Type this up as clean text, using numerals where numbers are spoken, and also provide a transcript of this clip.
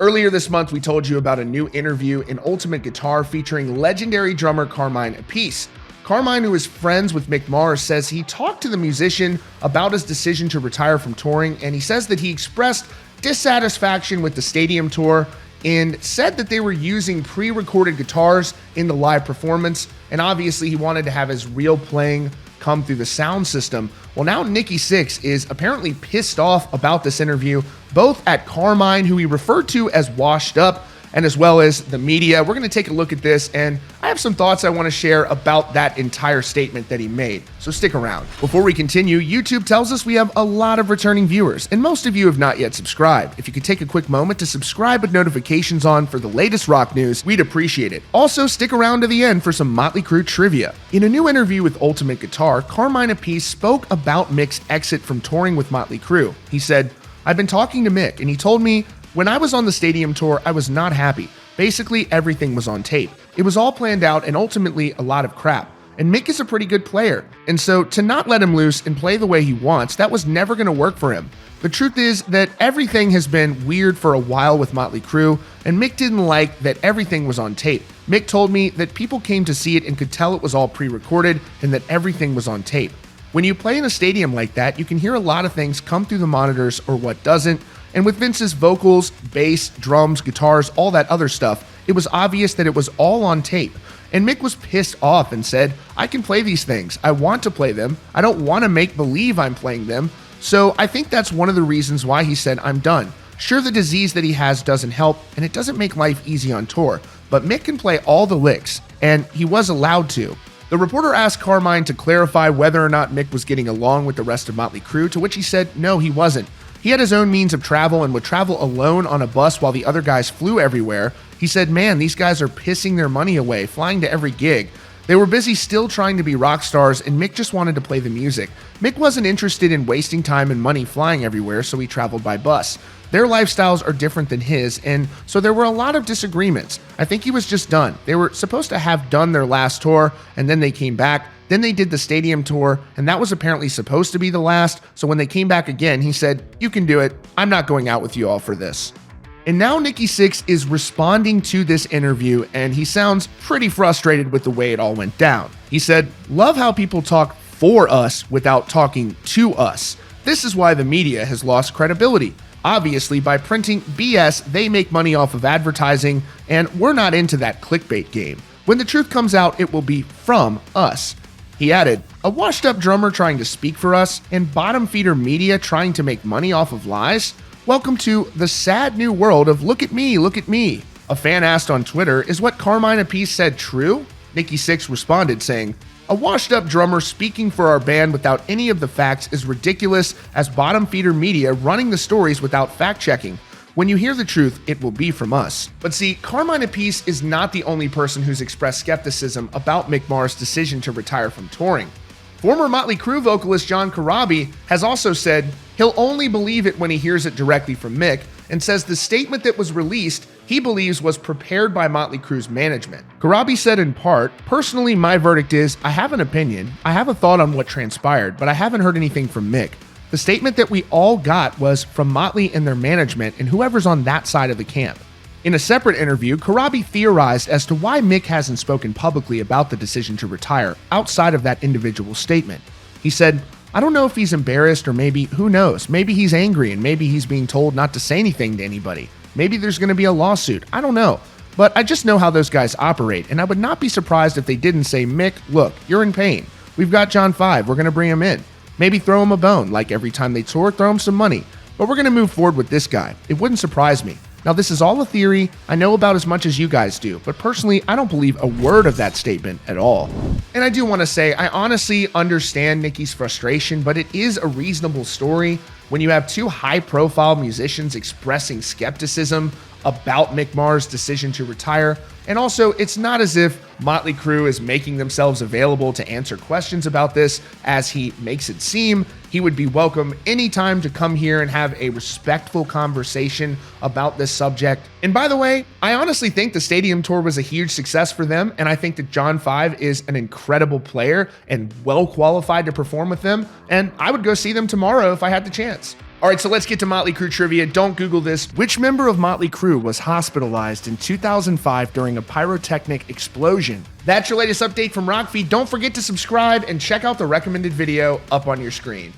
Earlier this month, we told you about a new interview in Ultimate Guitar featuring legendary drummer Carmine Appice. Carmine, who is friends with Mick Mars, says he talked to the musician about his decision to retire from touring, and he says that he expressed dissatisfaction with the stadium tour and said that they were using pre-recorded guitars in the live performance, and obviously he wanted to have his real playing come through the sound system. Well, now Nikki Sixx is apparently pissed off about this interview, both at Carmine, who he referred to as washed up, and as well as the media. We're going to take a look at this, and I have some thoughts I want to share about that entire statement that he made, so stick around. Before we continue, YouTube tells us we have a lot of returning viewers, and most of you have not yet subscribed. If you could take a quick moment to subscribe with notifications on for the latest rock news, we'd appreciate it. Also, stick around to the end for some Motley Crue trivia. In a new interview with Ultimate Guitar, Carmine Appice spoke about Mick's exit from touring with Motley Crue. He said, "I've been talking to Mick, and he told me, when I was on the stadium tour, I was not happy. Basically, everything was on tape. It was all planned out and ultimately a lot of crap. And Mick is a pretty good player. And so to not let him loose and play the way he wants, that was never going to work for him. The truth is that everything has been weird for a while with Motley Crue, and Mick didn't like that everything was on tape. Mick told me that people came to see it and could tell it was all pre-recorded and that everything was on tape. When you play in a stadium like that, you can hear a lot of things come through the monitors or what doesn't. And with Vince's vocals, bass, drums, guitars, all that other stuff, it was obvious that it was all on tape. And Mick was pissed off and said, I can play these things. I want to play them. I don't want to make believe I'm playing them. So I think that's one of the reasons why he said, I'm done. Sure, the disease that he has doesn't help, and it doesn't make life easy on tour, but Mick can play all the licks, and he was allowed to." The reporter asked Carmine to clarify whether or not Mick was getting along with the rest of Motley Crue, to which he said no, he wasn't. He had his own means of travel and would travel alone on a bus while the other guys flew everywhere. He said, man, these guys are pissing their money away, flying to every gig. They were busy still trying to be rock stars, and Mick just wanted to play the music. Mick wasn't interested in wasting time and money flying everywhere, so he traveled by bus. Their lifestyles are different than his, and so there were a lot of disagreements. I think he was just done. They were supposed to have done their last tour, and then they came back. Then they did the stadium tour, and that was apparently supposed to be the last, so when they came back again, he said, you can do it. I'm not going out with you all for this. And now Nikki Sixx is responding to this interview, and he sounds pretty frustrated with the way it all went down. He said, love how people talk for us without talking to us. This is why the media has lost credibility. Obviously, by printing BS, they make money off of advertising, and we're not into that clickbait game. When the truth comes out, it will be from us. He added, a washed-up drummer trying to speak for us and bottom-feeder media trying to make money off of lies? Welcome to the sad new world of look at me, look at me. A fan asked on Twitter, is what Carmine Appice said true? Nikki Sixx responded saying, a washed-up drummer speaking for our band without any of the facts is ridiculous as bottom-feeder media running the stories without fact-checking. When you hear the truth, it will be from us. But see, Carmine Appice is not the only person who's expressed skepticism about Mick Mars' decision to retire from touring. Former Motley Crue vocalist John Karabi has also said he'll only believe it when he hears it directly from Mick, and says the statement that was released he believes was prepared by Motley Crue's management. Karabi said in part, personally, my verdict is, I have an opinion, I have a thought on what transpired, but I haven't heard anything from Mick. The statement that we all got was from Motley and their management and whoever's on that side of the camp. In a separate interview, Karabi theorized as to why Mick hasn't spoken publicly about the decision to retire outside of that individual statement. He said, I don't know if he's embarrassed or maybe, who knows, maybe he's angry and maybe he's being told not to say anything to anybody. Maybe there's going to be a lawsuit. I don't know. But I just know how those guys operate, and I would not be surprised if they didn't say, Mick, look, you're in pain. We've got John 5. We're going to bring him in. Maybe throw him a bone, like every time they tour, throw him some money. But we're going to move forward with this guy. It wouldn't surprise me. Now, this is all a theory. I know about as much as you guys do, but personally, I don't believe a word of that statement at all. And I do want to say, I honestly understand Nikki's frustration, but it is a reasonable story when you have two high-profile musicians expressing skepticism about Mick Mars' decision to retire. And also, it's not as if Motley Crue is making themselves available to answer questions about this, as he makes it seem. He would be welcome anytime to come here and have a respectful conversation about this subject. And by the way, I honestly think the stadium tour was a huge success for them, and I think that John 5 is an incredible player and well qualified to perform with them, and I would go see them tomorrow if I had the chance. All right, so let's get to Motley Crue trivia. Don't Google this. Which member of Motley Crue was hospitalized in 2005 during a pyrotechnic explosion? That's your latest update from Rockfeed. Don't forget to subscribe and check out the recommended video up on your screen.